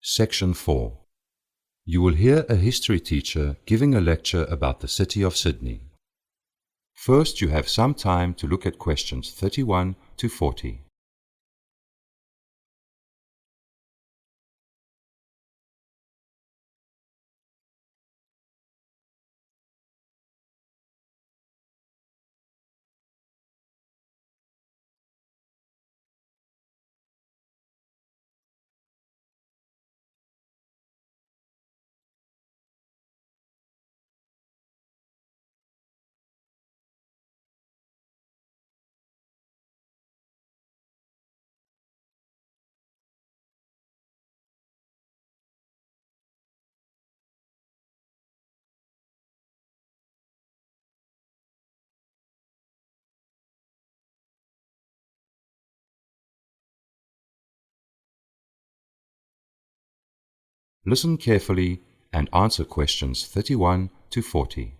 Section 4. You will hear a history teacher giving a lecture about the city of Sydney. First, you have some time to look at questions 31 to 40. Listen carefully and answer questions 31 to 40.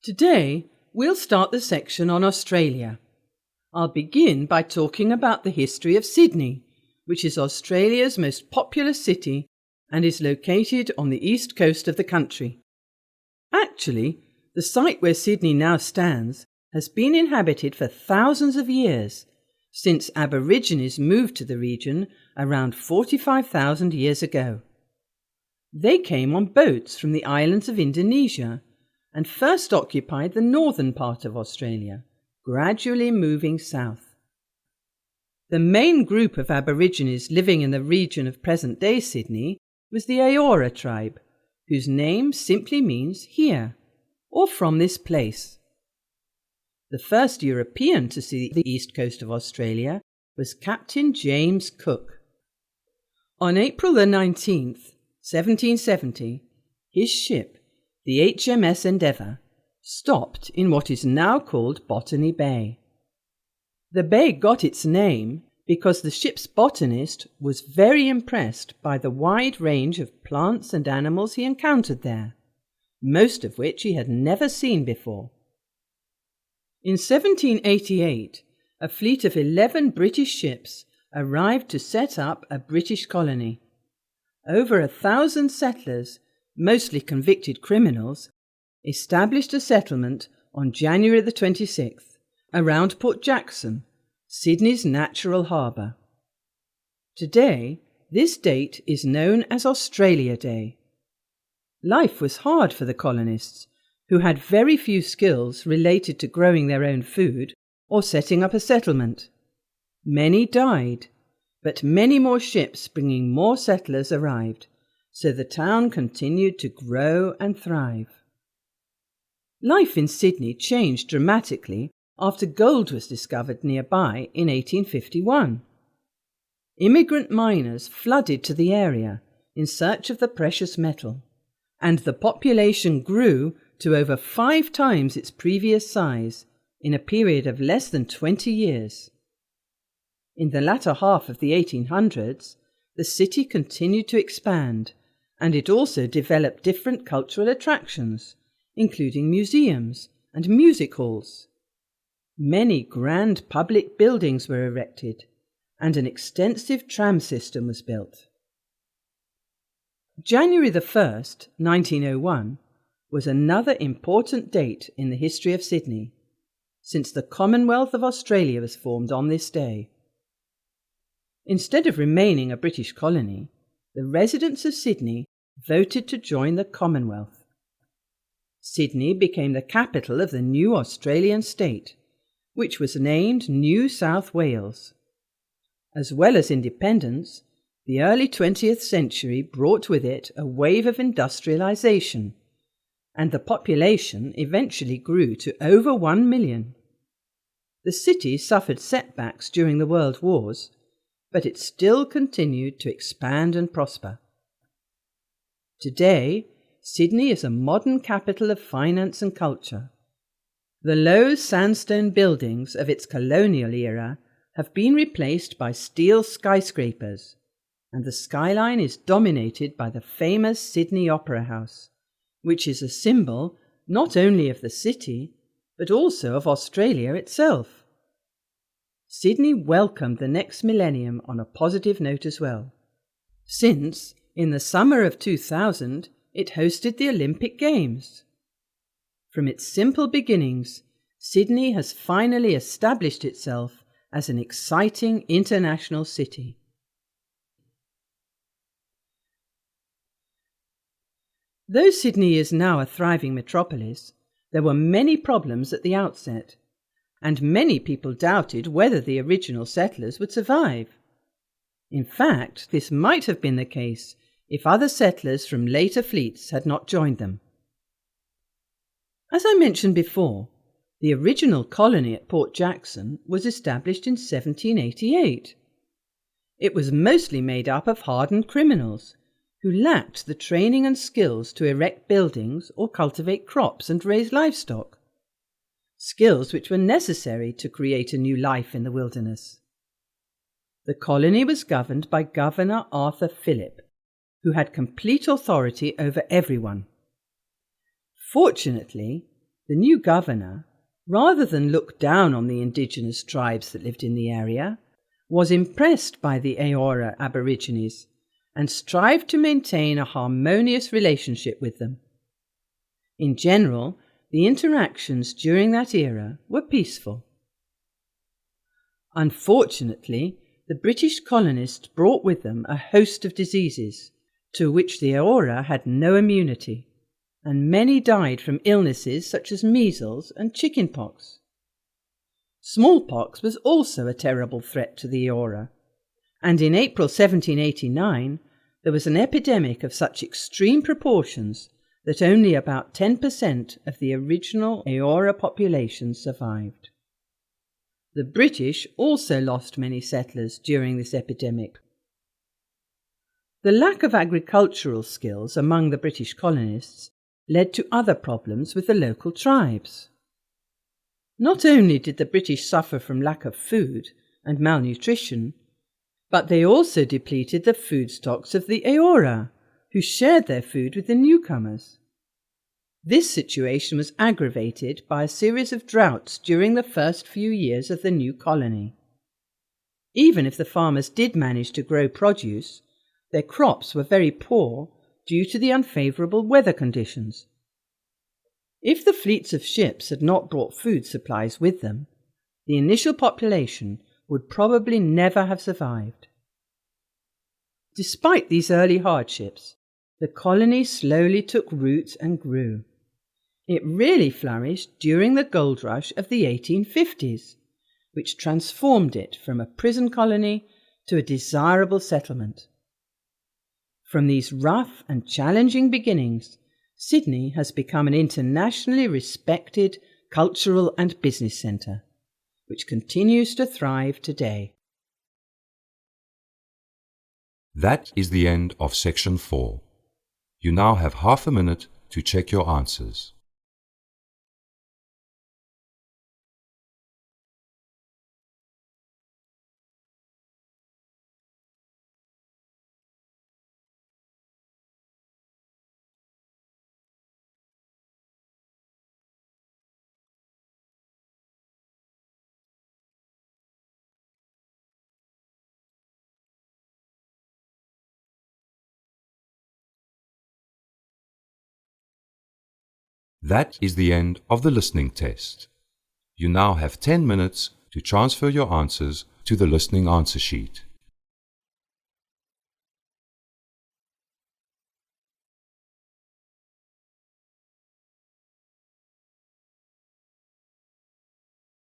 Today, we'll start the section on Australia. I'll begin by talking about the history of Sydney, which is Australia's most populous city and is located on the east coast of the country. Actually, the site where Sydney now stands has been inhabited for thousands of years, since Aborigines moved to the region around 45,000 years ago. They came on boats from the islands of Indonesia and first occupied the northern part of Australia, gradually moving south. The main group of Aborigines living in the region of present-day Sydney was the Eora tribe, whose name simply means here, or from this place. The first European to see the east coast of Australia was Captain James Cook. On April the 19th, 1770, his ship, the HMS Endeavour, stopped in what is now called Botany Bay. The bay got its name because the ship's botanist was very impressed by the wide range of plants and animals he encountered there, most of which he had never seen before. In 1788, a fleet of 11 British ships arrived to set up a British colony. Over 1,000 settlers, mostly convicted criminals, established a settlement on January the 26th around Port Jackson, Sydney's natural harbour. Today, this date is known as Australia Day. Life was hard for the colonists, who had very few skills related to growing their own food or setting up a settlement. Many died, but many more ships bringing more settlers arrived, so the town continued to grow and thrive. Life in Sydney changed dramatically after gold was discovered nearby in 1851. Immigrant miners flooded to the area in search of the precious metal, and the population grew to over 5 times its previous size in a period of less than 20 years. In the latter half of the 1800s, the city continued to expand, and it also developed different cultural attractions, including museums and music halls. Many grand public buildings were erected, and an extensive tram system was built. January the 1st, 1901, was another important date in the history of Sydney, since the Commonwealth of Australia was formed on this day. Instead of remaining a British colony, the residents of Sydney voted to join the Commonwealth. Sydney became the capital of the new Australian state, which was named New South Wales. As well as independence, the early 20th century brought with it a wave of industrialisation, and the population eventually grew to over 1 million. The city suffered setbacks during the World Wars, but it still continued to expand and prosper. Today, Sydney is a modern capital of finance and culture. The low sandstone buildings of its colonial era have been replaced by steel skyscrapers, and the skyline is dominated by the famous Sydney Opera House, which is a symbol not only of the city, but also of Australia itself. Sydney welcomed the next millennium on a positive note as well, since in the summer of 2000 it hosted the Olympic Games. From its simple beginnings, Sydney has finally established itself as an exciting international city. Though Sydney is now a thriving metropolis, there were many problems at the outset, and many people doubted whether the original settlers would survive. In fact, this might have been the case if other settlers from later fleets had not joined them. As I mentioned before, the original colony at Port Jackson was established in 1788. It was mostly made up of hardened criminals who lacked the training and skills to erect buildings or cultivate crops and raise livestock, skills which were necessary to create a new life in the wilderness. The colony was governed by Governor Arthur Phillip, who had complete authority over everyone. Fortunately, the new governor, rather than look down on the indigenous tribes that lived in the area, was impressed by the Eora Aborigines and strived to maintain a harmonious relationship with them. In general, the interactions during that era were peaceful. Unfortunately, the British colonists brought with them a host of diseases to which the Eora had no immunity, and many died from illnesses such as measles and chickenpox. Smallpox was also a terrible threat to the Eora, and in April 1789 there was an epidemic of such extreme proportions that only about 10% of the original Eora population survived. The British also lost many settlers during this epidemic. The lack of agricultural skills among the British colonists led to other problems with the local tribes. Not only did the British suffer from lack of food and malnutrition, but they also depleted the food stocks of the Eora, who shared their food with the newcomers. This situation was aggravated by a series of droughts during the first few years of the new colony. Even if the farmers did manage to grow produce, their crops were very poor due to the unfavourable weather conditions. If the fleets of ships had not brought food supplies with them, the initial population would probably never have survived. Despite these early hardships, the colony slowly took root and grew. It really flourished during the gold rush of the 1850s, which transformed it from a prison colony to a desirable settlement. From these rough and challenging beginnings, Sydney has become an internationally respected cultural and business centre, which continues to thrive today. That is the end of section 4. You now have half a minute to check your answers. That is the end of the listening test. You now have 10 minutes to transfer your answers to the listening answer sheet.